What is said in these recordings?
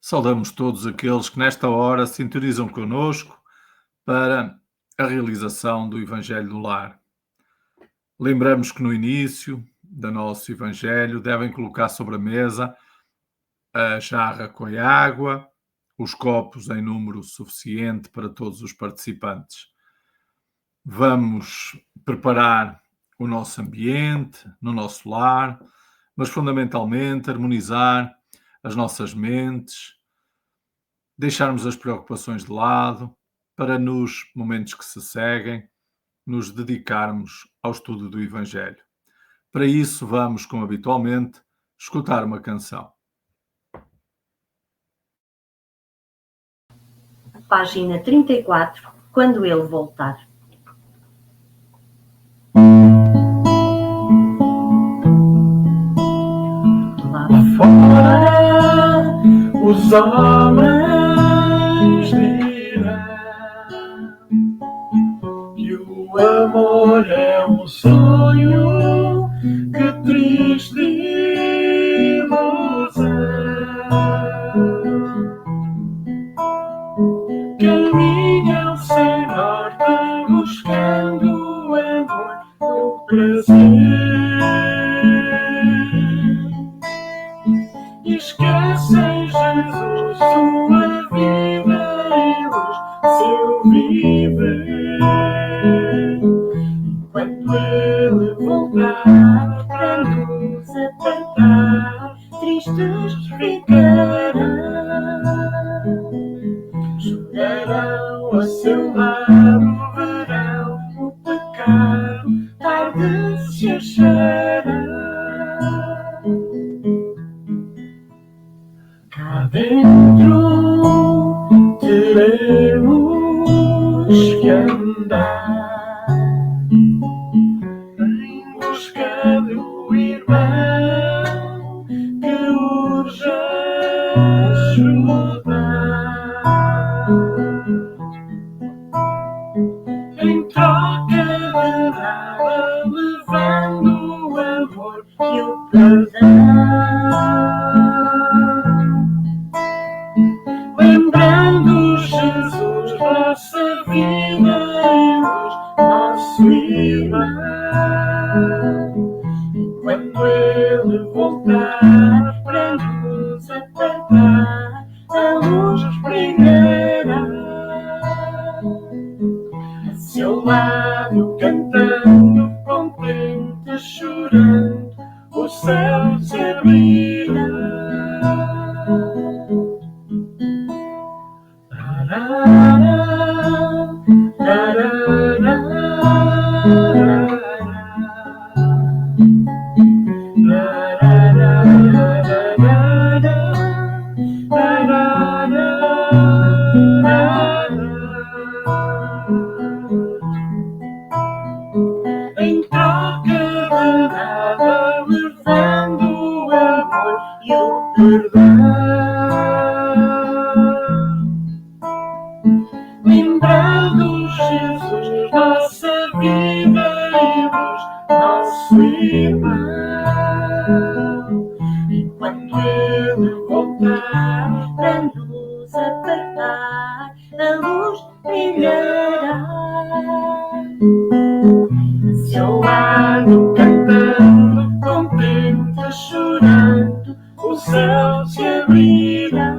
Saudamos todos aqueles que nesta hora sintonizam connosco para a realização do Evangelho do Lar. Lembramos que no início do nosso Evangelho devem colocar sobre a mesa a jarra com a água, os copos em número suficiente para todos os participantes. Vamos preparar o nosso ambiente, no nosso lar, mas fundamentalmente harmonizar as nossas mentes, deixarmos as preocupações de lado para, nos momentos que se seguem, nos dedicarmos ao estudo do Evangelho. Para isso, vamos, como habitualmente, escutar uma canção. Página 34, quando ele voltar. Lá fora, os homens dirão que o amor é um sonho, que triste ilusão. Caminham sem norte, buscando o amor do prazer. E esquecem Jesus, sua vida e luz, seu viver. Enquanto ele voltar para nos apertar, tristes ficarão. Chorarão a seu lado, verão o pecado, tarde se achará. Cá dentro teremos que andar em busca do irmão que urge ajudar. Em troca de nada, levando o amor e o perdão. Lembrando Jesus, nossa vida e luz, nosso irmão. Quando ele voltar para nos apertar, a luz brilhará. A seu lado, cantando, contente, chorando, o céu se abrirá. Em troca de nada, levando o amor e o perdão. Lembrando Jesus, nossa vida e luz, nosso irmão. Enquanto ele voltar para nos apertar, a luz brilhará. A seu lado, cantando, contente, chorando, o céu se abrirá.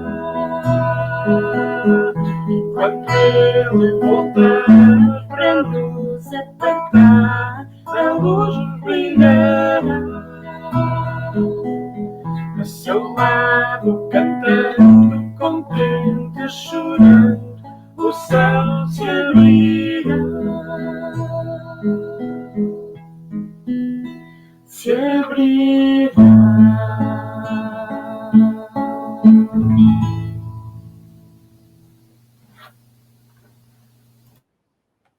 Enquanto ele voltar para nos apertar, a luz brilhará. A seu lado, cantando, contente, chorando, o céu se abrirá. Se abrirá.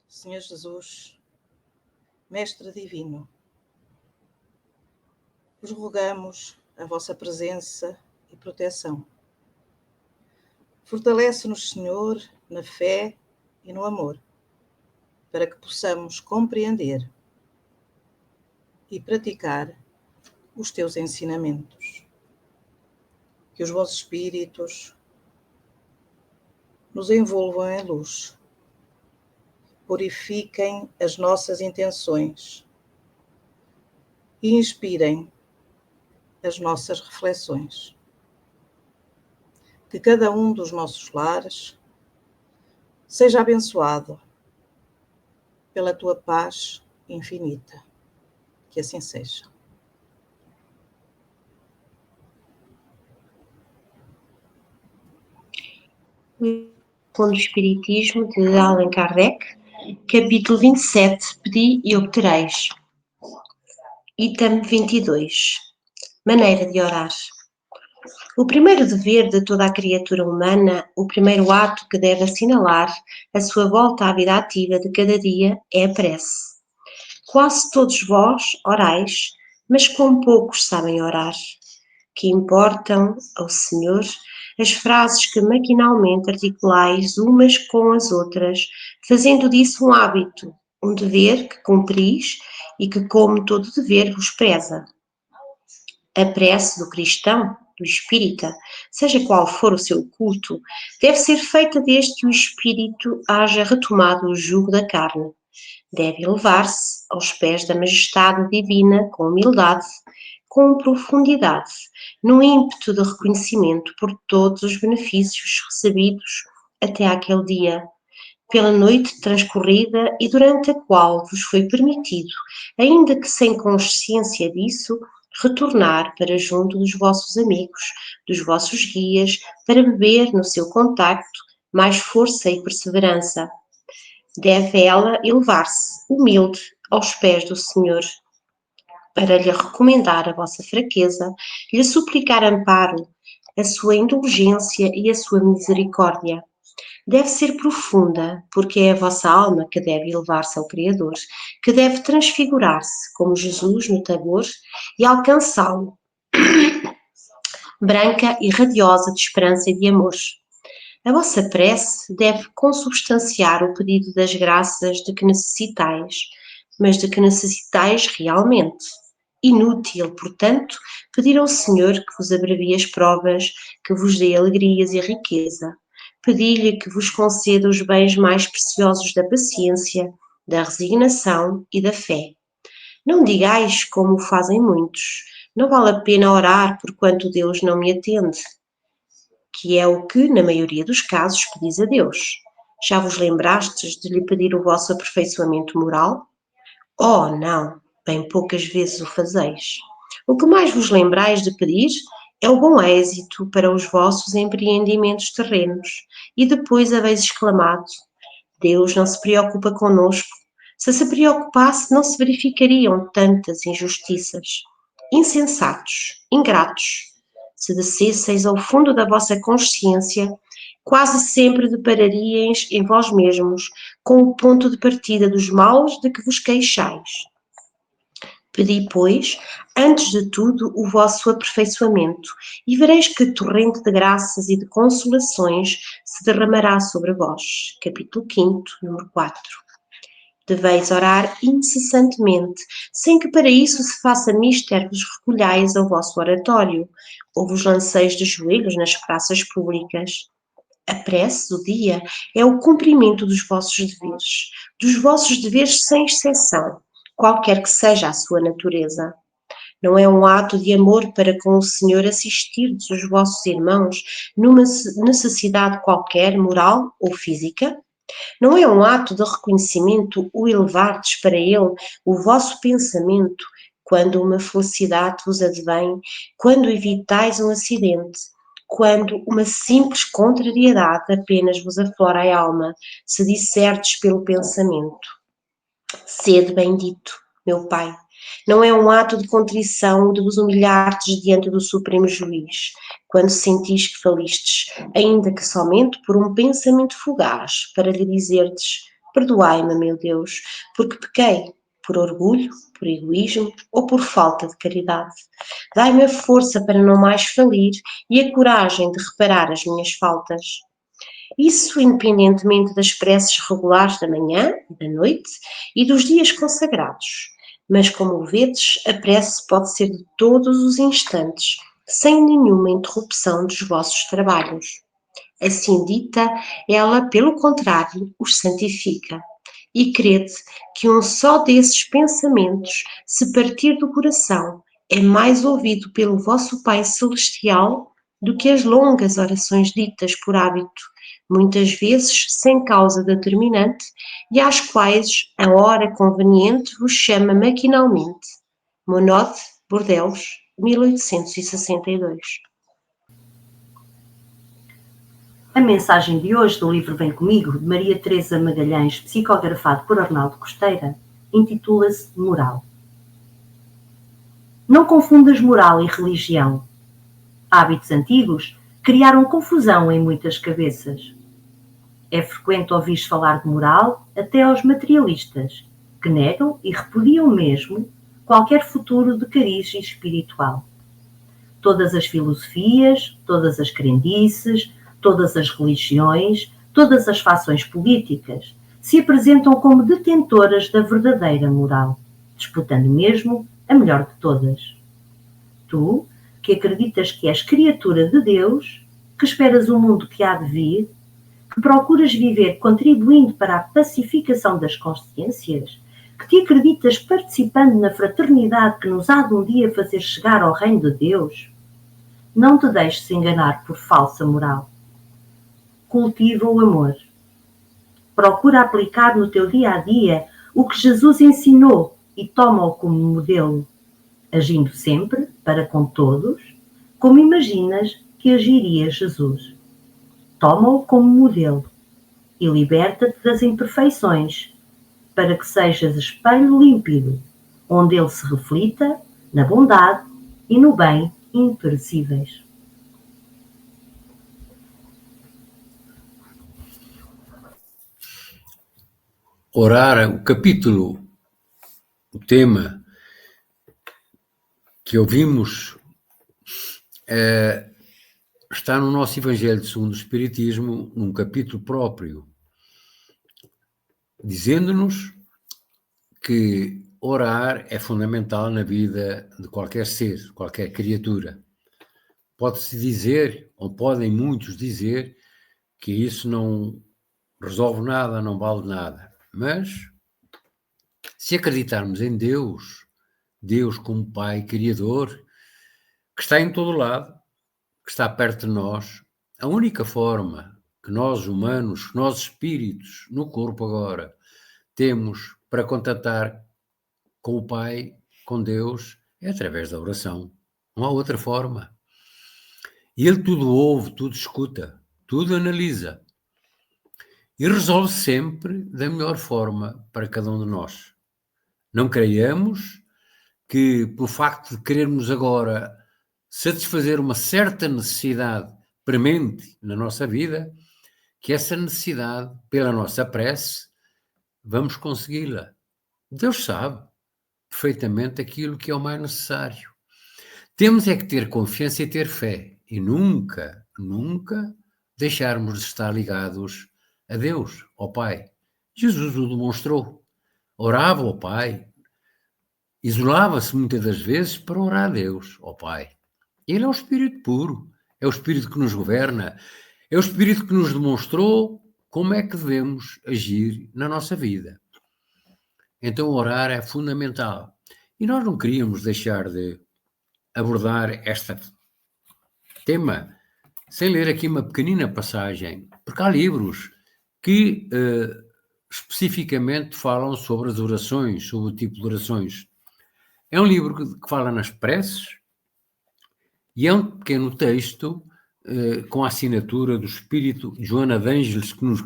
Senhor Jesus, Mestre Divino, vos rogamos a vossa presença e proteção. Fortalece-nos, Senhor, na fé e no amor, para que possamos compreender e praticar os teus ensinamentos. Que os vossos espíritos nos envolvam em luz. Purifiquem as nossas intenções e inspirem as nossas reflexões. Que cada um dos nossos lares seja abençoado pela tua paz infinita. Que assim seja. Fundo do Espiritismo de Allan Kardec, capítulo 27, Pedi e obtereis. Item 22. Maneira de orar. O primeiro dever de toda a criatura humana, o primeiro ato que deve assinalar a sua volta à vida ativa de cada dia é a prece. Quase todos vós orais, mas com poucos sabem orar. Que importam ao Senhor as frases que maquinalmente articulais umas com as outras, fazendo disso um hábito, um dever que cumpris e que, como todo dever, vos pesa. A prece do cristão, do espírita, seja qual for o seu culto, deve ser feita desde que o espírito haja retomado o jugo da carne. Deve elevar-se aos pés da majestade divina com humildade, com profundidade, no ímpeto de reconhecimento por todos os benefícios recebidos até àquele dia, pela noite transcorrida e durante a qual vos foi permitido, ainda que sem consciência disso, retornar para junto dos vossos amigos, dos vossos guias, para beber no seu contacto mais força e perseverança. Deve ela elevar-se, humilde, aos pés do Senhor, para lhe recomendar a vossa fraqueza, lhe suplicar amparo, a sua indulgência e a sua misericórdia. Deve ser profunda, porque é a vossa alma que deve elevar-se ao Criador, que deve transfigurar-se, como Jesus no Tabor, e alcançá-lo, branca e radiosa de esperança e de amor. A vossa prece deve consubstanciar o pedido das graças de que necessitais, mas de que necessitais realmente. Inútil, portanto, pedir ao Senhor que vos abrevie as provas, que vos dê alegrias e riqueza. Pedi-lhe que vos conceda os bens mais preciosos da paciência, da resignação e da fé. Não digais como fazem muitos, não vale a pena orar porquanto Deus não me atende, que é o que, na maioria dos casos, pedis a Deus. Já vos lembrastes de lhe pedir o vosso aperfeiçoamento moral? Oh, não, bem poucas vezes o fazeis. O que mais vos lembrais de pedir é o bom êxito para os vossos empreendimentos terrenos, e depois haveis exclamado: Deus não se preocupa conosco. Se preocupasse, não se verificariam tantas injustiças. Insensatos, ingratos, se descesseis ao fundo da vossa consciência, quase sempre depararíeis em vós mesmos com o ponto de partida dos males de que vos queixais. Pedi, pois, antes de tudo, o vosso aperfeiçoamento, e vereis que torrente de graças e de consolações se derramará sobre vós. Capítulo 5, número 4. Deveis orar incessantemente, sem que para isso se faça mister vos recolhais ao vosso oratório, ou vos lanceis de joelhos nas praças públicas. A prece do dia é o cumprimento dos vossos deveres sem exceção, qualquer que seja a sua natureza. Não é um ato de amor para com o Senhor assistirdes os vossos irmãos numa necessidade qualquer, moral ou física? Não é um ato de reconhecimento o elevardes para ele o vosso pensamento quando uma felicidade vos advém, quando evitais um acidente, quando uma simples contrariedade apenas vos aflora a alma, se disserdes pelo pensamento: sede bendito, meu Pai. Não é um ato de contrição de vos humilhardes diante do Supremo Juiz, quando sentis que falistes, ainda que somente por um pensamento fugaz, para lhe dizerdes: perdoai-me, meu Deus, porque pequei, por orgulho, por egoísmo ou por falta de caridade. Dai-me a força para não mais falir e a coragem de reparar as minhas faltas. Isso independentemente das preces regulares da manhã e da noite e dos dias consagrados. Mas, como vedes, a prece pode ser de todos os instantes, sem nenhuma interrupção dos vossos trabalhos. Assim dita, ela, pelo contrário, os santifica. E crede que um só desses pensamentos, se partir do coração, é mais ouvido pelo vosso Pai Celestial do que as longas orações ditas por hábito, muitas vezes sem causa determinante, e às quais a hora conveniente vos chama maquinalmente. Monod, Bordeaux, 1862. A mensagem de hoje do livro Vem Comigo, de Maria Teresa Magalhães, psicografado por Arnaldo Costeira, intitula-se Moral. Não confundas moral e religião. Hábitos antigos criaram confusão em muitas cabeças. É frequente ouvir falar de moral até aos materialistas, que negam e repudiam mesmo qualquer futuro de cariz espiritual. Todas as filosofias, todas as crendices, todas as religiões, todas as fações políticas se apresentam como detentoras da verdadeira moral, disputando mesmo a melhor de todas. Tu, que acreditas que és criatura de Deus, que esperas o mundo que há de vir, que procuras viver contribuindo para a pacificação das consciências, que te acreditas participando na fraternidade que nos há de um dia fazer chegar ao reino de Deus, não te deixes enganar por falsa moral. Cultiva o amor. Procura aplicar no teu dia a dia o que Jesus ensinou e toma-o como modelo, agindo sempre para com todos, como imaginas que agiria Jesus. Toma-o como modelo e liberta-te das imperfeições, para que sejas espelho límpido, onde ele se reflita na bondade e no bem imperecíveis. Orar, o tema que ouvimos está no nosso Evangelho segundo o Espiritismo, num capítulo próprio, dizendo-nos que orar é fundamental na vida de qualquer ser, qualquer criatura. Pode-se dizer, ou podem muitos dizer, que isso não resolve nada, não vale nada. Mas, se acreditarmos em Deus, Deus como Pai Criador, que está em todo lado, que está perto de nós, a única forma que nós humanos, nós espíritos, no corpo agora, temos para contatar com o Pai, com Deus, é através da oração. Não há outra forma. E Ele tudo ouve, tudo escuta, tudo analisa. E resolve sempre da melhor forma para cada um de nós. Não creiamos que, pelo facto de querermos agora satisfazer uma certa necessidade premente na nossa vida, que essa necessidade, pela nossa prece, vamos consegui-la. Deus sabe perfeitamente aquilo que é o mais necessário. Temos é que ter confiança e ter fé e nunca deixarmos de estar ligados a Deus, ao Pai. Jesus o demonstrou. Orava ao Pai, isolava-se muitas das vezes para orar a Deus, ao Pai. Ele é o Espírito puro, é o Espírito que nos governa, é o Espírito que nos demonstrou como é que devemos agir na nossa vida. Então orar é fundamental. E nós não queríamos deixar de abordar este tema sem ler aqui uma pequenina passagem, porque há livros que especificamente falam sobre as orações, sobre o tipo de orações. É um livro que fala nas preces e é um pequeno texto com a assinatura do Espírito Joana de Ângeles, que nos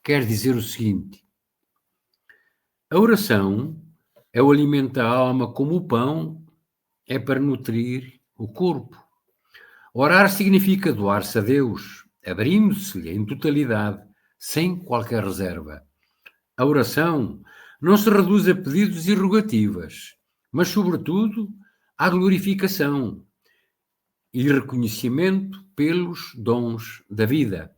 quer dizer o seguinte: a oração é o alimento da alma como o pão é para nutrir o corpo. Orar significa doar-se a Deus, abrimos-se-lhe em totalidade, sem qualquer reserva. A oração não se reduz a pedidos e rogativas, mas, sobretudo, à glorificação e reconhecimento pelos dons da vida.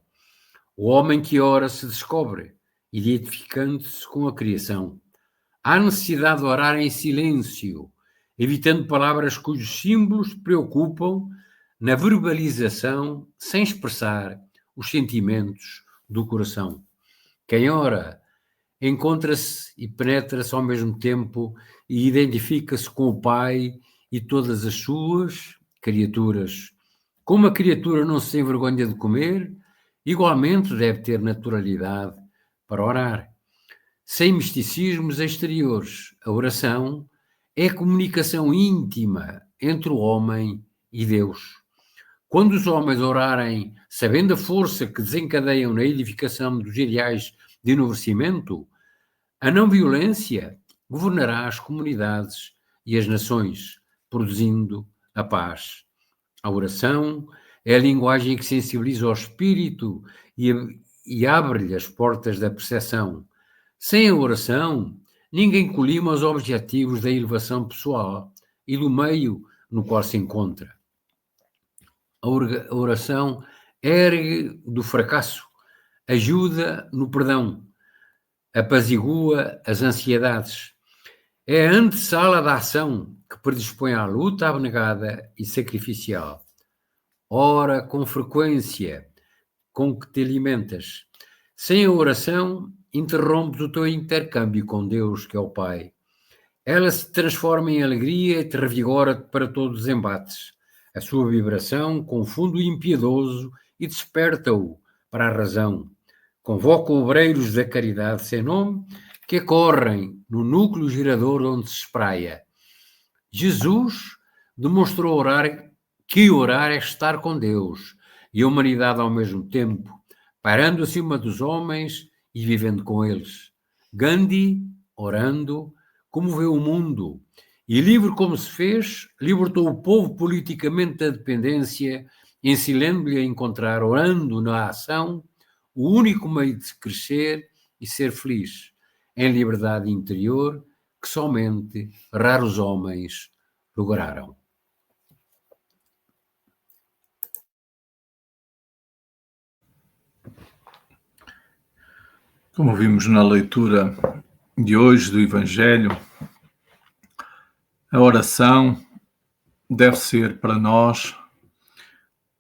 O homem que ora se descobre, identificando-se com a criação. Há necessidade de orar em silêncio, evitando palavras cujos símbolos preocupam na verbalização sem expressar os sentimentos do coração. Quem ora encontra-se e penetra-se ao mesmo tempo e identifica-se com o Pai e todas as suas criaturas. Como a criatura não se envergonha de comer, igualmente deve ter naturalidade para orar. Sem misticismos exteriores, a oração é comunicação íntima entre o homem e Deus. Quando os homens orarem, sabendo a força que desencadeiam na edificação dos ideais de enobrecimento, a não-violência governará as comunidades e as nações, produzindo a paz. A oração é a linguagem que sensibiliza o espírito e abre-lhe as portas da percepção. Sem a oração, ninguém colima os objetivos da elevação pessoal e do meio no qual se encontra. A oração ergue do fracasso, ajuda no perdão, apazigua as ansiedades. É a antessala da ação que predispõe à luta abnegada e sacrificial. Ora com frequência com que te alimentas. Sem a oração, interrompes o teu intercâmbio com Deus, que é o Pai. Ela se transforma em alegria e te revigora para todos os embates. A sua vibração confunde o impiedoso e desperta-o para a razão. Convoca obreiros da caridade sem nome que acorrem no núcleo gerador onde se espraia. Jesus demonstrou que orar é estar com Deus e a humanidade ao mesmo tempo, parando acima dos homens e vivendo com eles. Gandhi, orando, comoveu o mundo e, livre como se fez, libertou o povo politicamente da dependência, ensinando-lhe a encontrar, orando na ação, o único meio de crescer e ser feliz, em liberdade interior, que somente raros homens lograram. Como vimos na leitura de hoje do Evangelho, a oração deve ser para nós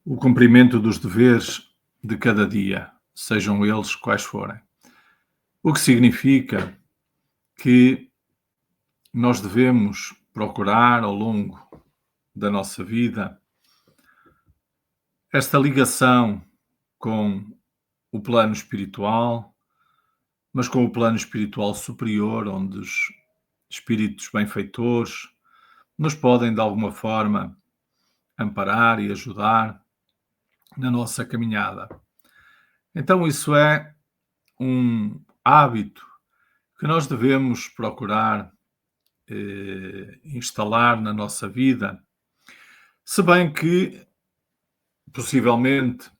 o cumprimento dos deveres de cada dia, sejam eles quais forem. O que significa que nós devemos procurar ao longo da nossa vida esta ligação com o plano espiritual, mas com o plano espiritual superior, onde os espíritos benfeitores nos podem, de alguma forma, amparar e ajudar na nossa caminhada. Então, isso é um hábito que nós devemos procurar instalar na nossa vida, se bem que, possivelmente,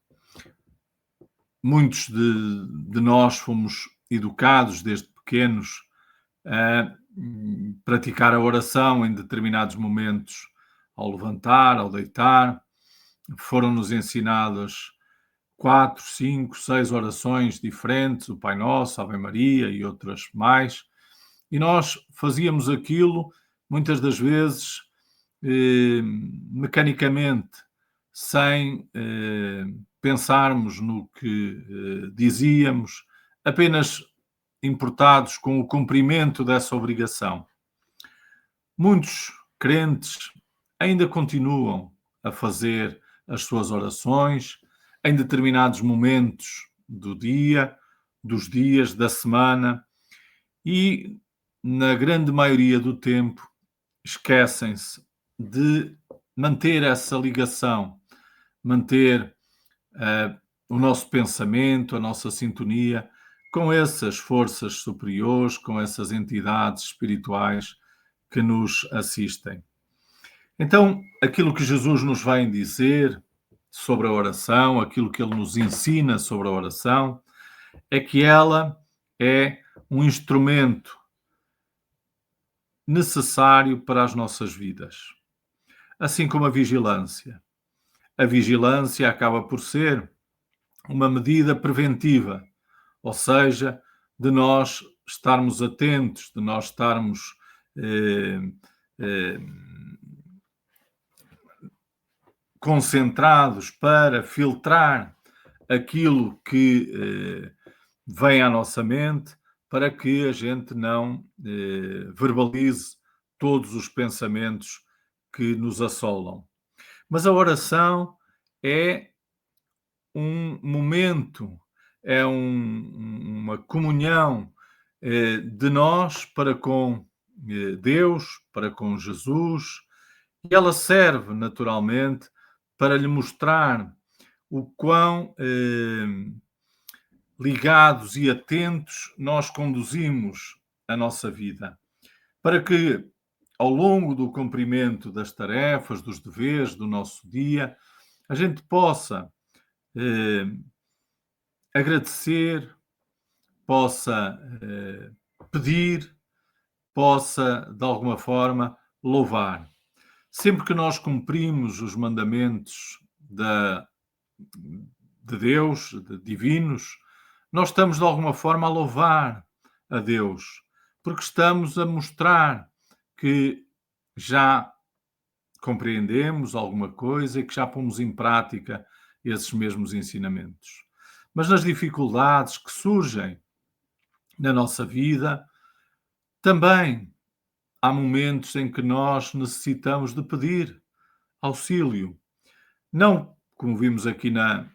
muitos de nós fomos educados desde pequenos a praticar a oração em determinados momentos, ao levantar, ao deitar. Foram-nos ensinadas 4, 5, 6 orações diferentes, o Pai Nosso, a Ave Maria e outras mais, e nós fazíamos aquilo muitas das vezes mecanicamente, sem pensarmos no que dizíamos, apenas importados com o cumprimento dessa obrigação. Muitos crentes ainda continuam a fazer as suas orações em determinados momentos do dia, dos dias, da semana, e na grande maioria do tempo esquecem-se de manter essa ligação, manter o nosso pensamento, a nossa sintonia com essas forças superiores, com essas entidades espirituais que nos assistem. Então, aquilo que Jesus nos vem dizer sobre a oração, aquilo que ele nos ensina sobre a oração, é que ela é um instrumento necessário para as nossas vidas. Assim como a vigilância. A vigilância acaba por ser uma medida preventiva, ou seja, de nós estarmos atentos, de nós estarmos concentrados para filtrar aquilo que vem à nossa mente, para que a gente não verbalize todos os pensamentos que nos assolam. Mas a oração é um momento, é uma comunhão de nós para com Deus, para com Jesus, e ela serve naturalmente para lhe mostrar o quão ligados e atentos nós conduzimos a nossa vida, para que ao longo do cumprimento das tarefas, dos deveres do nosso dia, a gente possa agradecer, possa pedir, possa, de alguma forma, louvar. Sempre que nós cumprimos os mandamentos de Deus, divinos, nós estamos, de alguma forma, a louvar a Deus, porque estamos a mostrar que já compreendemos alguma coisa e que já pomos em prática esses mesmos ensinamentos. Mas nas dificuldades que surgem na nossa vida, também há momentos em que nós necessitamos de pedir auxílio. Não, como vimos aqui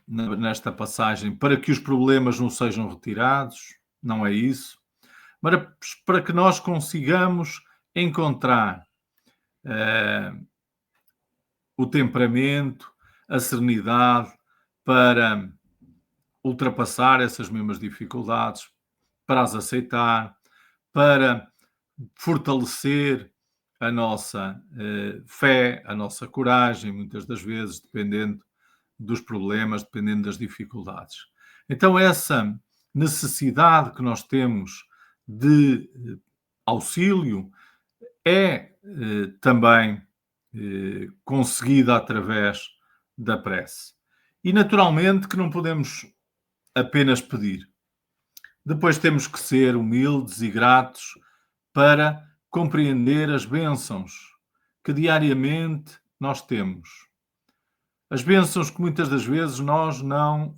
nesta passagem, para que os problemas não sejam retirados, não é isso, mas para que nós consigamos encontrar o temperamento, a serenidade para ultrapassar essas mesmas dificuldades, para as aceitar, para fortalecer a nossa fé, a nossa coragem, muitas das vezes, dependendo dos problemas, dependendo das dificuldades. Então, essa necessidade que nós temos de auxílio é também conseguida através da prece. E, naturalmente, que não podemos apenas pedir. Depois temos que ser humildes e gratos para compreender as bênçãos que diariamente nós temos. As bênçãos que muitas das vezes nós não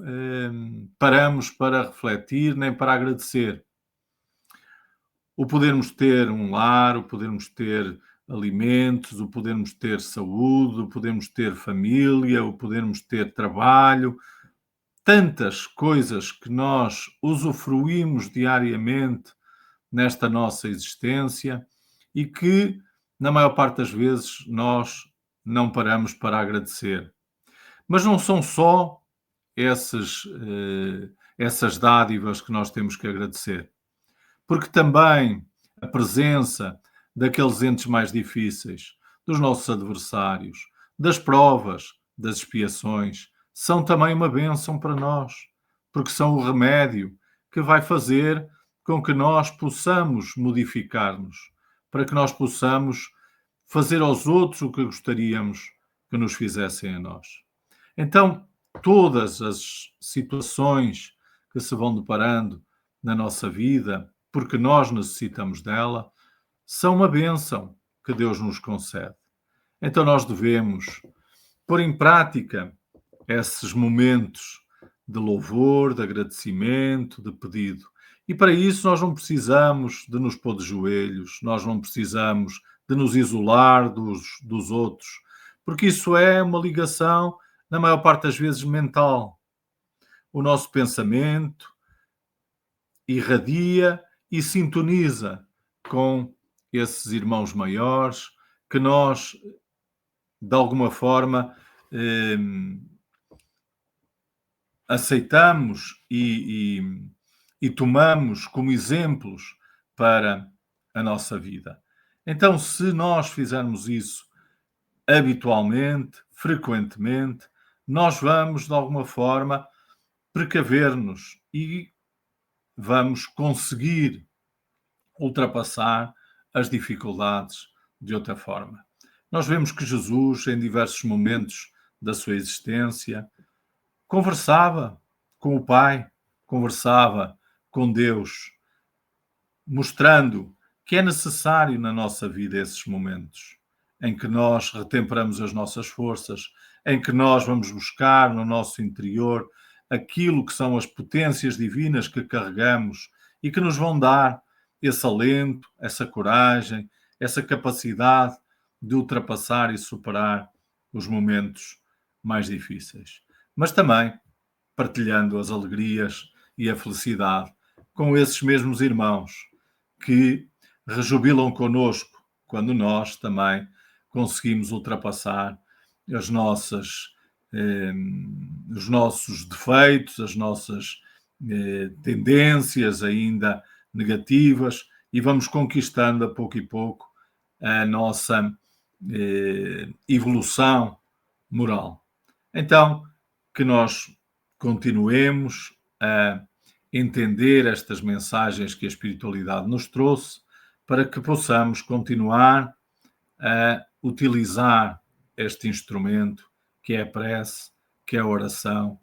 paramos para refletir nem para agradecer. O podermos ter um lar, o podermos ter alimentos, o podermos ter saúde, o podermos ter família, o podermos ter trabalho, tantas coisas que nós usufruímos diariamente nesta nossa existência e que, na maior parte das vezes, nós não paramos para agradecer. Mas não são só essas dádivas que nós temos que agradecer, porque também a presença daqueles entes mais difíceis, dos nossos adversários, das provas, das expiações, são também uma bênção para nós, porque são o remédio que vai fazer com que nós possamos modificar-nos, para que nós possamos fazer aos outros o que gostaríamos que nos fizessem a nós. Então, todas as situações que se vão deparando na nossa vida, porque nós necessitamos dela, são uma bênção que Deus nos concede. Então nós devemos pôr em prática esses momentos de louvor, de agradecimento, de pedido. E para isso nós não precisamos de nos pôr de joelhos, nós não precisamos de nos isolar dos outros, porque isso é uma ligação, na maior parte das vezes, mental. O nosso pensamento irradia e sintoniza com esses irmãos maiores que nós, de alguma forma, aceitamos e tomamos como exemplos para a nossa vida. Então, se nós fizermos isso habitualmente, frequentemente, nós vamos, de alguma forma, precaver-nos e vamos conseguir ultrapassar as dificuldades de outra forma. Nós vemos que Jesus, em diversos momentos da sua existência, conversava com o Pai, conversava com Deus, mostrando que é necessário na nossa vida esses momentos em que nós retemperamos as nossas forças, em que nós vamos buscar no nosso interior aquilo que são as potências divinas que carregamos e que nos vão dar esse alento, essa coragem, essa capacidade de ultrapassar e superar os momentos mais difíceis. Mas também partilhando as alegrias e a felicidade com esses mesmos irmãos que rejubilam connosco quando nós também conseguimos ultrapassar as nossas, os nossos defeitos, as nossas tendências ainda negativas e vamos conquistando a pouco e pouco a nossa evolução moral. Então, que nós continuemos a entender estas mensagens que a espiritualidade nos trouxe para que possamos continuar a utilizar este instrumento que é a prece, que é a oração,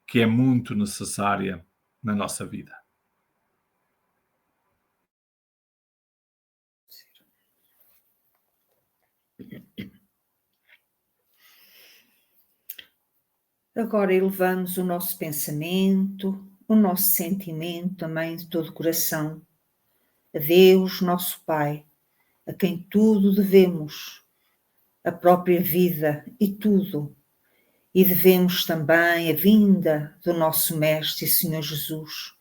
que é muito necessária na nossa vida. Agora elevamos o nosso pensamento, o nosso sentimento também de todo o coração a Deus, nosso Pai, a quem tudo devemos, a própria vida e tudo. E devemos também a vinda do nosso Mestre e Senhor Jesus,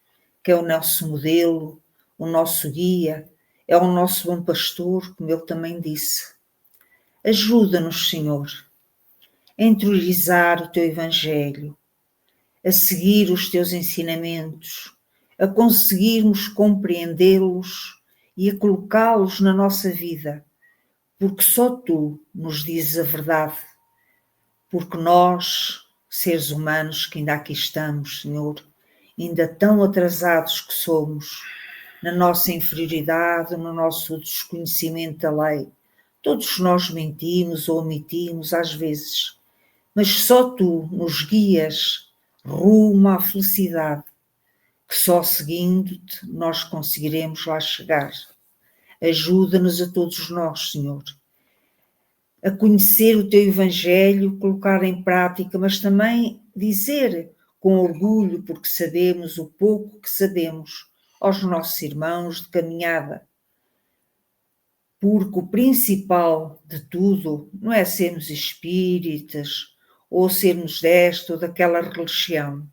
que é o nosso modelo, o nosso guia, é o nosso bom pastor, como ele também disse. Ajuda-nos, Senhor, a interiorizar o Teu Evangelho, a seguir os Teus ensinamentos, a conseguirmos compreendê-los e a colocá-los na nossa vida, porque só Tu nos dizes a verdade, porque nós, seres humanos que ainda aqui estamos, Senhor, ainda tão atrasados que somos, na nossa inferioridade, no nosso desconhecimento da lei, todos nós mentimos ou omitimos às vezes, mas só Tu nos guias rumo à felicidade, que só seguindo-te nós conseguiremos lá chegar. Ajuda-nos a todos nós, Senhor, a conhecer o Teu Evangelho, colocar em prática, mas também dizer com orgulho, porque sabemos o pouco que sabemos, aos nossos irmãos de caminhada. Porque o principal de tudo não é sermos espíritas ou sermos desta ou daquela religião.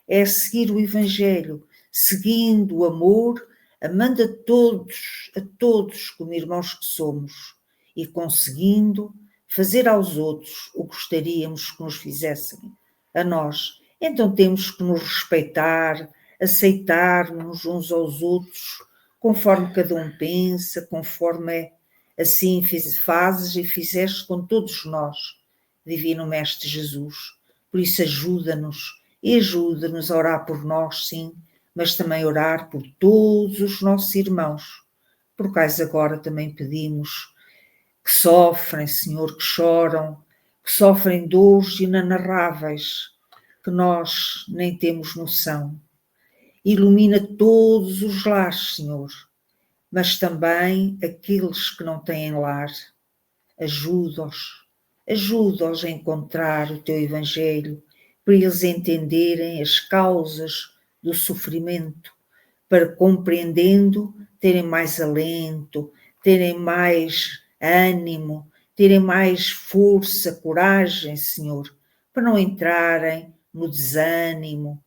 É seguir o Evangelho, seguindo o amor, amando a todos como irmãos que somos e conseguindo fazer aos outros o que gostaríamos que nos fizessem a nós. Então temos que nos respeitar, aceitar-nos uns aos outros, conforme cada um pensa, conforme assim fazes e fizeste com todos nós, Divino Mestre Jesus. Por isso ajuda-nos e ajuda-nos a orar por nós, sim, mas também orar por todos os nossos irmãos, por quais agora também pedimos que sofrem, Senhor, que choram, que sofrem dores inenarráveis, que nós nem temos noção. Ilumina todos os lares, Senhor, mas também aqueles que não têm lar. Ajuda-os a encontrar o Teu Evangelho, para eles entenderem as causas do sofrimento, para compreendendo, terem mais alento, terem mais ânimo, terem mais força, coragem, Senhor, para não entrarem no desânimo,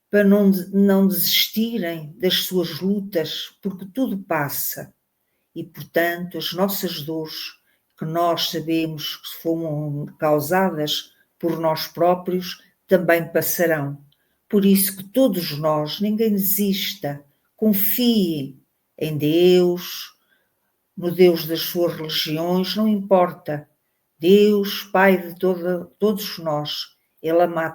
para não desistirem das suas lutas, porque tudo passa. E, portanto, as nossas dores, que nós sabemos que foram causadas por nós próprios, também passarão. Por isso que todos nós, ninguém desista, confie em Deus, no Deus das suas religiões, não importa. Deus, Pai de todos nós, Ele ama a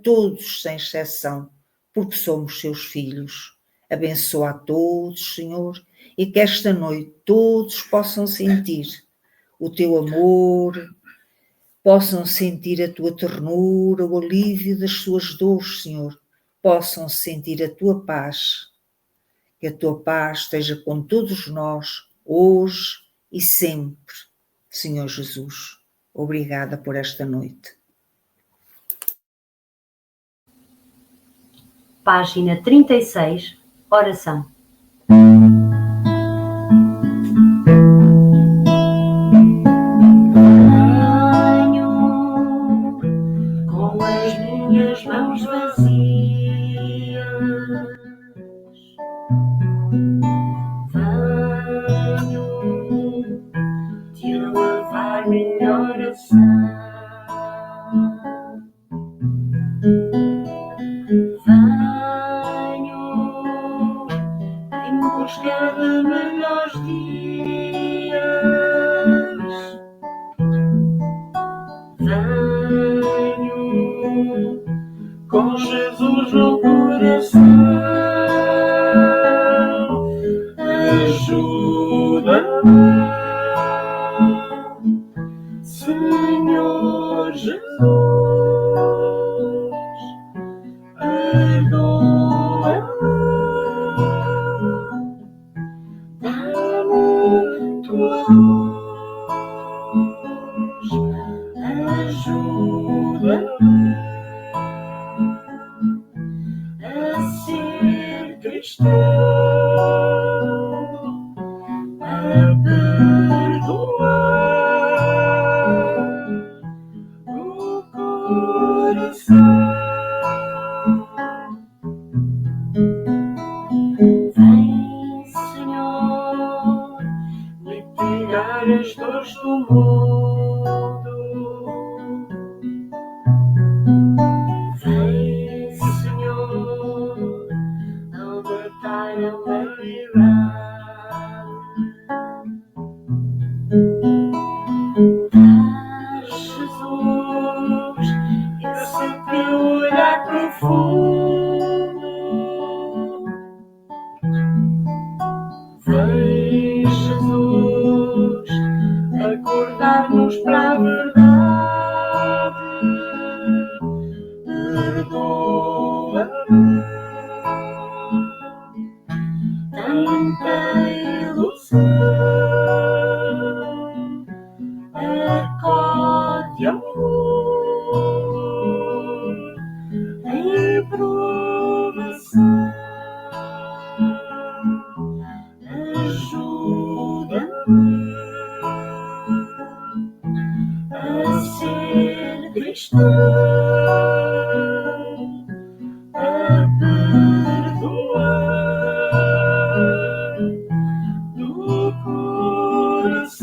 todos sem exceção, porque somos seus filhos. Abençoa a todos, Senhor, e que esta noite todos possam sentir o Teu amor, possam sentir a Tua ternura, o alívio das suas dores, Senhor, possam sentir a Tua paz. Que a Tua paz esteja com todos nós, hoje e sempre. Senhor Jesus, obrigada por esta noite. Página 36, oração. Venho com as minhas mãos vazias. Venho te levar minha oração. Venho em busca de melhores dias. Venho com Jesus no coração. Ajuda-me, Senhor Jesus. Perdoa-me, dá-me tua luz. Ajuda-me a ser cristão, a perdoar o coração. Vem, Senhor, mitigar as dores do mundo. Vem, Senhor, libertar a humanidade. Jesus, esse teu olhar profundo. Vem, Jesus, acordar-nos para a verdade. Perdoa-me tanta ilusão. Acode, amor, em provação. Ajuda-me a ser cristão, a perdoar do coração.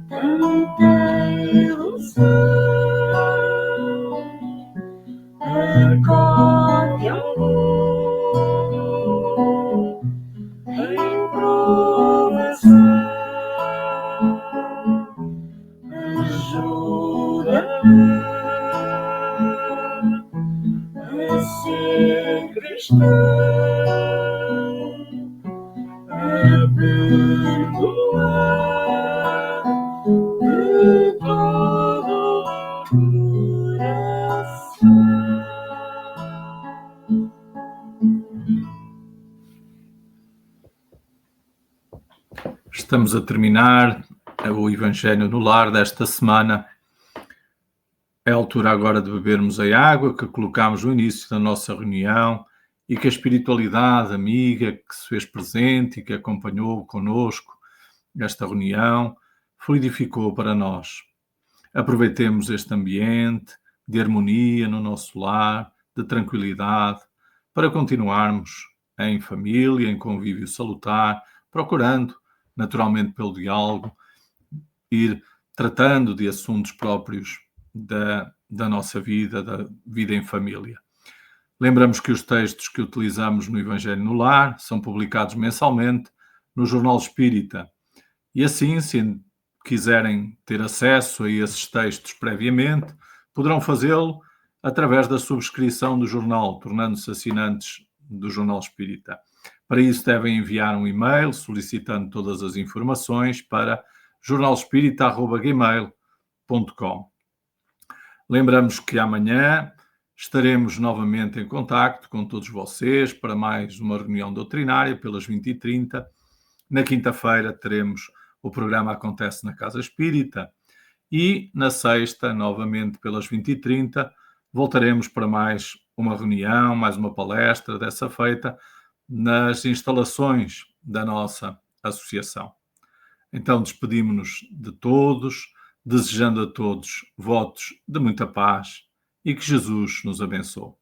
Tanta ilusão. Acode, amor, em provação. Ajuda-me a ser cristão, a perdoar de todo o coração. Estamos a terminar o Evangelho no Lar desta semana. É a altura agora de bebermos a água que colocámos no início da nossa reunião e que a espiritualidade amiga que se fez presente e que acompanhou conosco esta reunião fluidificou para nós. Aproveitemos este ambiente de harmonia no nosso lar, de tranquilidade, para continuarmos em família, em convívio salutar, procurando, naturalmente pelo diálogo, ir tratando de assuntos próprios da da nossa vida, da vida em família. Lembramos que os textos que utilizamos no Evangelho no Lar são publicados mensalmente no Jornal Espírita. E assim, se quiserem ter acesso a esses textos previamente, poderão fazê-lo através da subscrição do jornal, tornando-se assinantes do Jornal Espírita. Para isso devem enviar um e-mail solicitando todas as informações para jornalespírita@gmail.com. Lembramos que amanhã estaremos novamente em contacto com todos vocês para mais uma reunião doutrinária pelas 20h30. Na quinta-feira teremos o programa Acontece na Casa Espírita e na sexta, novamente pelas 20h30, voltaremos para mais uma reunião, mais uma palestra, dessa feita nas instalações da nossa associação. Então despedimos-nos de todos, desejando a todos votos de muita paz e que Jesus nos abençoe.